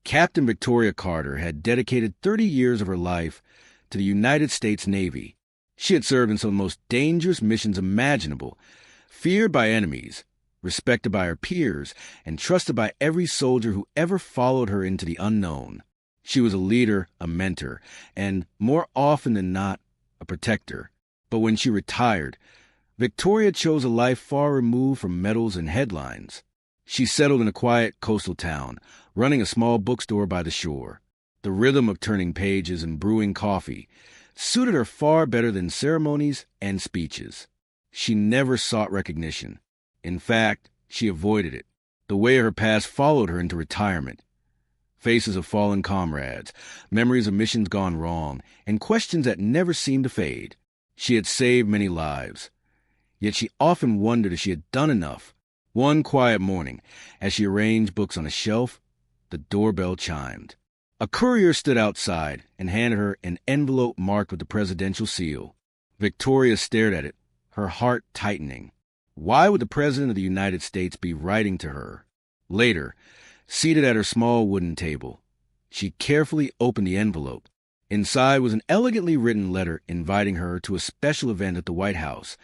Captain Victoria Carter had dedicated 30 years of her life to the United States Navy. She had served in some of the most dangerous missions imaginable, feared by enemies, respected by her peers, and trusted by every soldier who ever followed her into the unknown. She was a leader, a mentor, and, more often than not, a protector. But when she retired, Victoria chose a life far removed from medals and headlines. She settled in a quiet coastal town, running a small bookstore by the shore. The rhythm of turning pages and brewing coffee suited her far better than ceremonies and speeches. She never sought recognition. In fact, she avoided it. The way of her past followed her into retirement. Faces of fallen comrades, memories of missions gone wrong, and questions that never seemed to fade. She had saved many lives. Yet she often wondered if she had done enough. One quiet morning, as she arranged books on a shelf, the doorbell chimed. A courier stood outside and handed her an envelope marked with the presidential seal. Victoria stared at it, her heart tightening. Why would the President of the United States be writing to her? Later, seated at her small wooden table, she carefully opened the envelope. Inside was an elegantly written letter inviting her to a special event at the White House,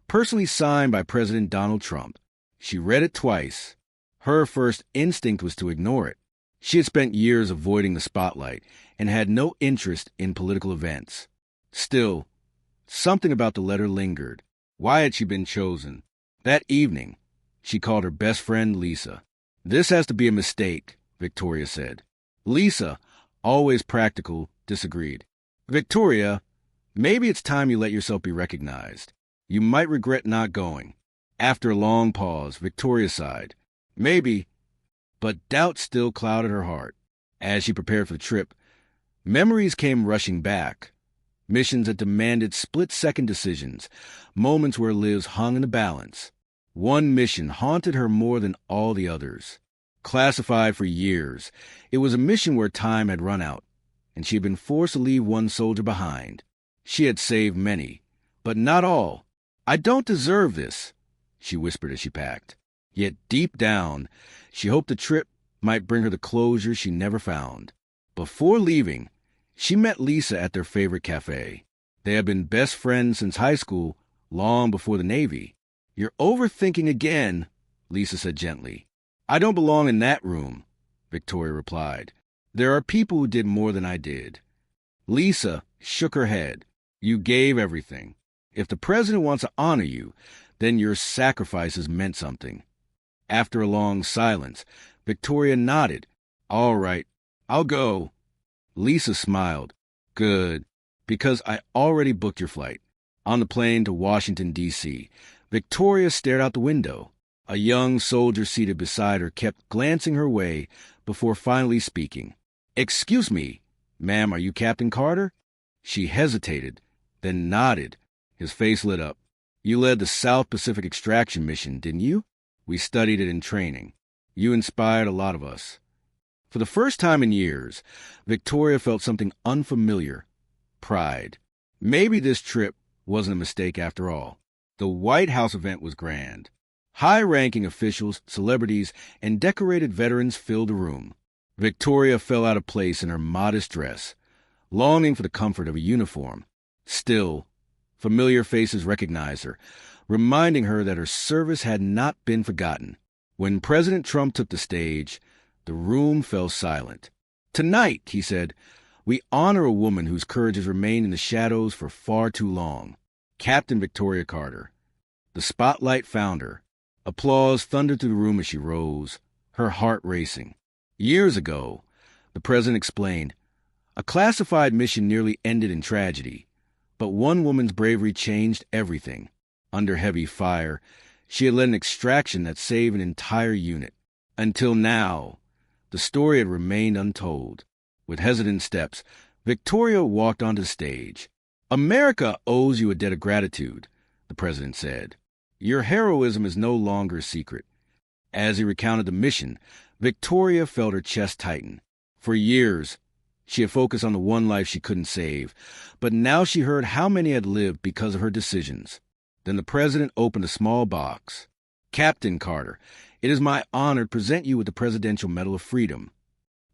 personally signed by President Donald Trump. She read it twice. Her first instinct was to ignore it. She had spent years avoiding the spotlight and had no interest in political events. Still, something about the letter lingered. Why had she been chosen? That evening, she called her best friend Lisa. "This has to be a mistake," Victoria said. Lisa, always practical, disagreed. "Victoria, maybe it's time you let yourself be recognized. You might regret not going." After a long pause, Victoria sighed. "Maybe," but doubt still clouded her heart. As she prepared for the trip, memories came rushing back. Missions that demanded split-second decisions, moments where lives hung in the balance. One mission haunted her more than all the others. Classified for years, it was a mission where time had run out, and she had been forced to leave one soldier behind. She had saved many, but not all. "I don't deserve this," she whispered as she packed. Yet deep down, she hoped the trip might bring her the closure she never found. Before leaving, she met Lisa at their favorite cafe. They had been best friends since high school, long before the Navy. "You're overthinking again," Lisa said gently. "I don't belong in that room," Victoria replied. "There are people who did more than I did." Lisa shook her head. "You gave everything. If the president wants to honor you, then your sacrifices meant something." After a long silence, Victoria nodded. "All right, I'll go." Lisa smiled. "Good, because I already booked your flight." On the plane to Washington, D.C., Victoria stared out the window. A young soldier seated beside her kept glancing her way before finally speaking. "Excuse me, ma'am, are you Captain Carter?" She hesitated, then nodded. His face lit up. "You led the South Pacific extraction mission, didn't you? We studied it in training. You inspired a lot of us." For the first time in years, Victoria felt something unfamiliar. Pride. Maybe this trip wasn't a mistake after all. The White House event was grand. High-ranking officials, celebrities, and decorated veterans filled the room. Victoria fell out of place in her modest dress, longing for the comfort of a uniform. Still, familiar faces recognized her, reminding her that her service had not been forgotten. When President Trump took the stage, the room fell silent. "Tonight," he said, "we honor a woman whose courage has remained in the shadows for far too long. Captain Victoria Carter." The spotlight found her. Applause thundered through the room as she rose, her heart racing. Years ago, the president explained, a classified mission nearly ended in tragedy, but one woman's bravery changed everything. Under heavy fire, she had led an extraction that saved an entire unit. Until now, the story had remained untold. With hesitant steps, Victoria walked onto the stage. "America owes you a debt of gratitude," the president said. "Your heroism is no longer a secret." As he recounted the mission, Victoria felt her chest tighten. For years, she had focused on the one life she couldn't save, but now she heard how many had lived because of her decisions. Then the president opened a small box. "Captain Carter, it is my honor to present you with the Presidential Medal of Freedom."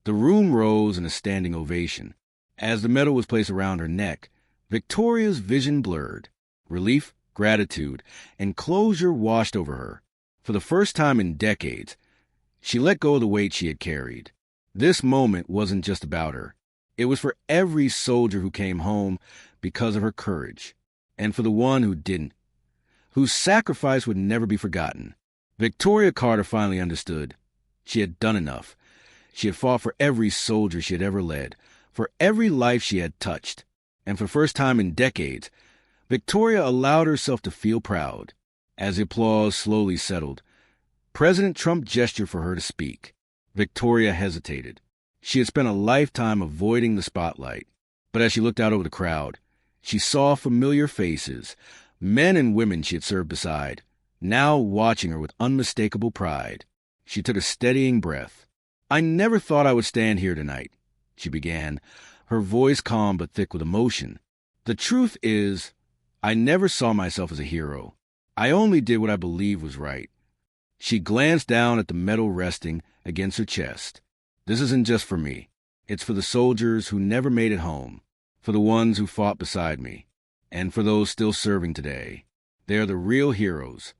The room rose in a standing ovation. As the medal was placed around her neck, Victoria's vision blurred. Relief, gratitude, and closure washed over her. For the first time in decades, she let go of the weight she had carried. This moment wasn't just about her. It was for every soldier who came home because of her courage, and for the one who didn't, whose sacrifice would never be forgotten. Victoria Carter finally understood. She had done enough. She had fought for every soldier she had ever led, for every life she had touched, and for the first time in decades, Victoria allowed herself to feel proud. As the applause slowly settled, President Trump gestured for her to speak. Victoria hesitated. She had spent a lifetime avoiding the spotlight, but as she looked out over the crowd, she saw familiar faces, men and women she had served beside, now watching her with unmistakable pride. She took a steadying breath. "I never thought I would stand here tonight," she began, her voice calm but thick with emotion. "The truth is, I never saw myself as a hero. I only did what I believed was right." She glanced down at the medal resting against her chest. "This isn't just for me. It's for the soldiers who never made it home, for the ones who fought beside me, and for those still serving today. They are the real heroes."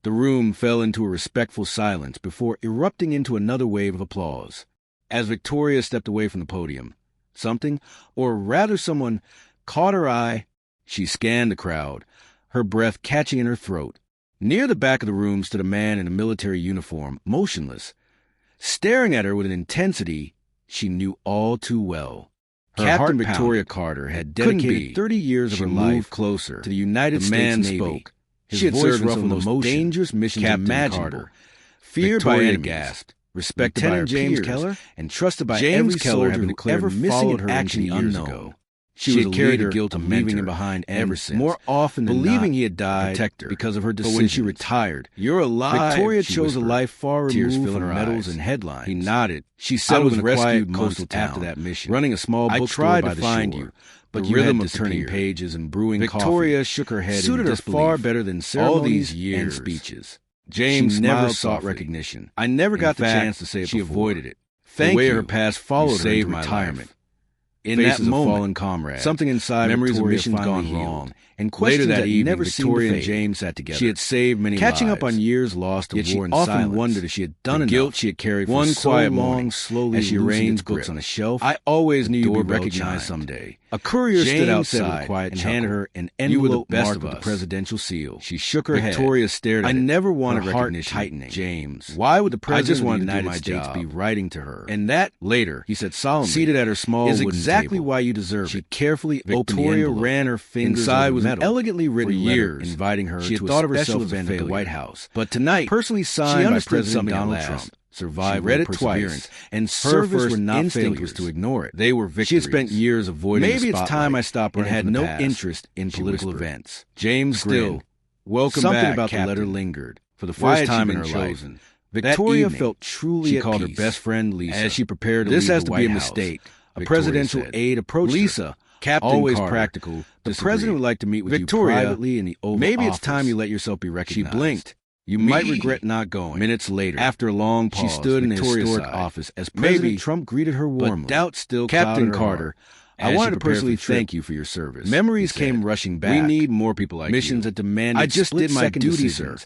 The room fell into a respectful silence before erupting into another wave of applause. As Victoria stepped away from the podium, something, or rather someone, caught her eye. She scanned the crowd, her breath catching in her throat. Near the back of the room stood a man in a military uniform, motionless, staring at her with an intensity she knew all too well. Captain Victoria Carter had dedicated 30 years of her life closer to the United States Navy. Spoke. She had served in some of the most dangerous missions imaginable. Feared by enemies, gasped, respected by her James Keller, and trusted by every soldier who ever followed her into the unknown. She had carried the guilt of leaving him behind ever since, more often than believing he had died because of her decisions. But when she retired, "You're alive," Victoria chose a life far removed from medals and headlines. He nodded. She settled in a quiet coastal town after that mission, running a small bookstore by the shore. But the rhythm of turning pages and brewing coffee, Victoria shook her head suited her far better than all these years and speeches. James never sought recognition. I never got the chance to say it. She avoided it. The way her past followed her into retirement. In that moment, fallen comrades, something inside memories of missions gone wrong, and questions later that evening, Victoria and James sat together. She had saved many catching lives, up on years lost of war and silence. Yet she often wondered if she had done the guilt she had carried for one quiet morning, slowly as she arranged books on a shelf. "I always knew you'd be recognized someday." A courier stood outside and handed her an envelope marked with the presidential seal. She shook her head. Victoria stared at it. "I never wanted recognition, tightening. James. Why would the president of the United States be writing to her? And that, later," he said solemnly, seated at her small wooden table, exactly why you deserve it. She carefully opened the envelope. Ran her fingers inside was an elegantly written letter inviting her to a special event at the White House. But tonight, personally signed by President Donald Trump. Survived, she read it twice, and service were not instinct was to ignore it. They were victories. She had spent years avoiding the spotlight. Maybe it's time I stopped and had no interest in political events. James grinned. Welcome something back, about Captain. The letter lingered. For the first time in her life, Victoria felt truly at peace. She called her best friend Lisa as she prepared to leave the White House. This has to be a mistake. A presidential aide approached Lisa. Captain always Carter, practical. The president would like to meet with Victoria, you privately in the Oval Maybe Office. It's time you let yourself be recognized. She blinked. You might regret not going. Minutes later, after a long pause, she stood in the historic office as President Trump greeted her warmly. But doubt still Captain Carter, I wanted to personally thank you for your service. Memories came rushing back. We need more people like missions that demanded I just did my duty, sir.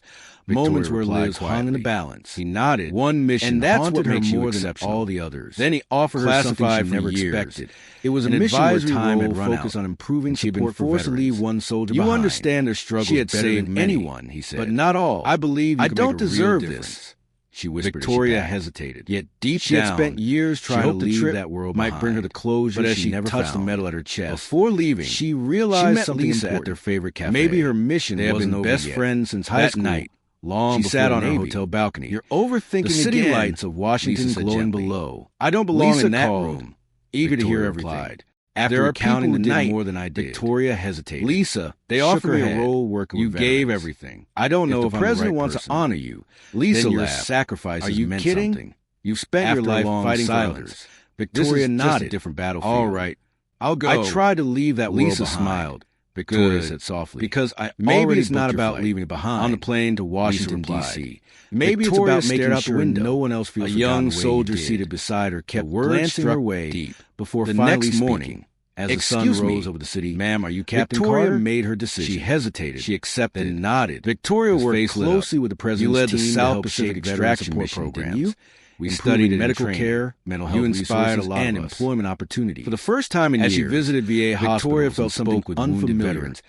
Moments where lives hung in the balance. He nodded. One mission, and that's what makes you more than all the others. Then he offered her something she never expected. It was a mission where time had run out. On improving she'd been forced to leave one soldier behind. You understand their struggle. She had saved anyone, he said, but not all. I believe I don't deserve this. She whispered. Victoria hesitated. Yet deep down, she had spent years trying to leave that world behind. Might bring her to closure, but as she never touched the medal at her chest, before leaving, she realized something important at their favorite cafe. Maybe her mission wasn't over yet. Best friends since high school. That night, long she sat on her hotel balcony. You're overthinking the city again. Lights of Washington glowing below. I don't belong in that room. Eager to hear everything. After recounting the night more than I did, Victoria hesitated. Lisa, they offered me a role working with veterans. You gave everything. I don't know if the president wants to honor you. Lisa laughed. Sacrifices meant something. You've spent your life fighting soldiers. Victoria nodded. Different battlefield. All right, I'll go. I tried to leave that world behind. Lisa smiled. Victoria said softly. Because maybe it's not about leaving it behind. On the plane to Washington, D.C. Maybe Victoria it's about making sure no one else feels forgotten. A young soldier seated beside her kept glancing her way deep before the next morning. As the sun rose over the city, ma'am, are you Captain Victoria Carter? Made her decision. She hesitated. She accepted and nodded. Victoria worked closely with the president's team. You led the South Pacific Extraction Mission programs. We studied medical care, mental health resources, and employment opportunity. For the first time in years, as she visited VA hospitals, Victoria felt something with unfamiliar veterans.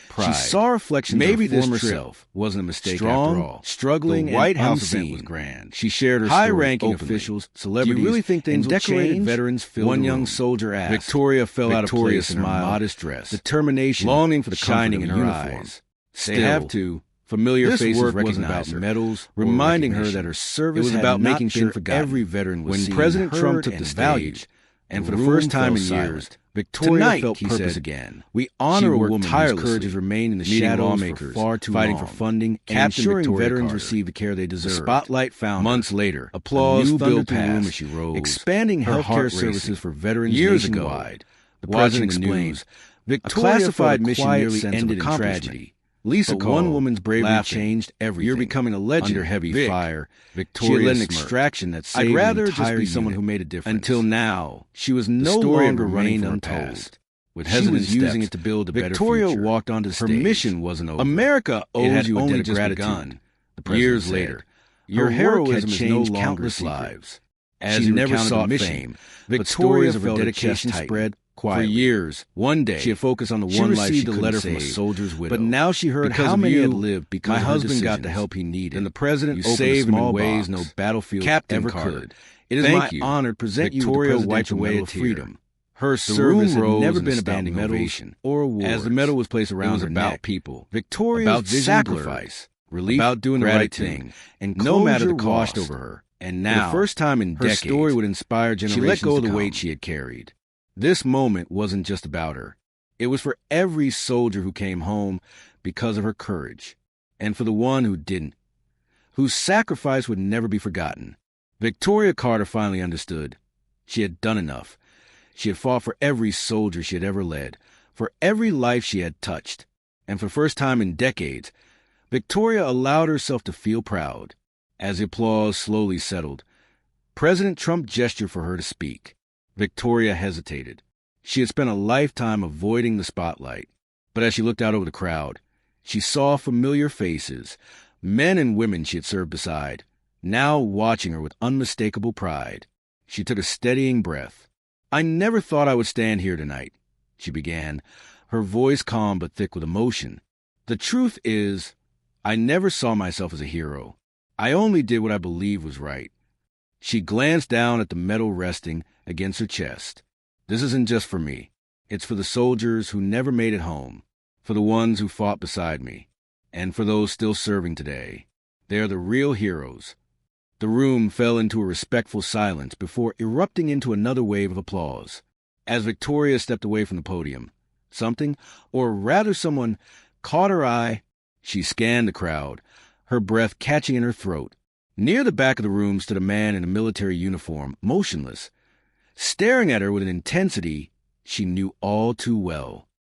Pride. She saw reflections maybe of her former self wasn't a mistake strong, after all. Struggling, the White House event was grand. She shared her high-ranking officials, celebrities, do you really think things will change? Veterans filled one young soldier asked. Victoria fell out of place in her modest dress, determination, longing for the shining in her eyes. Still, they have to. Familiar faces recognize her, medals, reminding her that her service was about making sure every veteran was seen. When President Trump took the stage, and for the first time in years, Victoria felt purpose again. We honor a woman whose courage has remained in the shadows for far too long, fighting for funding and ensuring veterans receive the care they deserve. The spotlight found months later. Applause thundered through the room as she rose, expanding healthcare services for veterans nationwide. The president explains, Victoria, a classified mission nearly ended in tragedy. Lisa called, one woman's bravery changed everything. You're becoming a legend under heavy fire. Victoria she led an extraction that saved I'd rather just be someone who made a difference. Until now, she was no longer running untold. With hesitant using it to build a better future. Victoria walked onto the stage. Her mission wasn't over. America owes you a debt of gratitude. Years later, your heroism has changed countless lives. As she never sought fame, Victoria felt dedication spread quietly. For years, one day, she had focused on the one life she couldn't save, from a soldier's widow. But now she heard how many had lived because my husband got the help he needed. And the president opened small ways no battlefield ever could. It is my honor to present Victoria wiped away a freedom. Her service had never been about medals or awards. As the medal was placed around her neck, people. Victoria's sacrifice, relief, about doing the right thing, and no matter the cost over her. And now, for the first time in decades, her story would inspire generations. She let go of the weight she had carried. This moment wasn't just about her. It was for every soldier who came home because of her courage, and for the one who didn't, whose sacrifice would never be forgotten. Victoria Carter finally understood. She had done enough. She had fought for every soldier she had ever led, for every life she had touched, and for the first time in decades, Victoria allowed herself to feel proud. As the applause slowly settled, President Trump gestured for her to speak. Victoria hesitated. She had spent a lifetime avoiding the spotlight, but as she looked out over the crowd, she saw familiar faces, men and women she had served beside, now watching her with unmistakable pride. She took a steadying breath. I never thought I would stand here tonight, she began, her voice calm but thick with emotion. The truth is, I never saw myself as a hero. I only did what I believed was right. She glanced down at the medal resting against her chest. This isn't just for me. It's for the soldiers who never made it home, for the ones who fought beside me, and for those still serving today. They are the real heroes. The room fell into a respectful silence before erupting into another wave of applause. As Victoria stepped away from the podium, something, or rather someone, caught her eye. She scanned the crowd, her breath catching in her throat. Near the back of the room stood a man in a military uniform, motionless, staring at her with an intensity she knew all too well.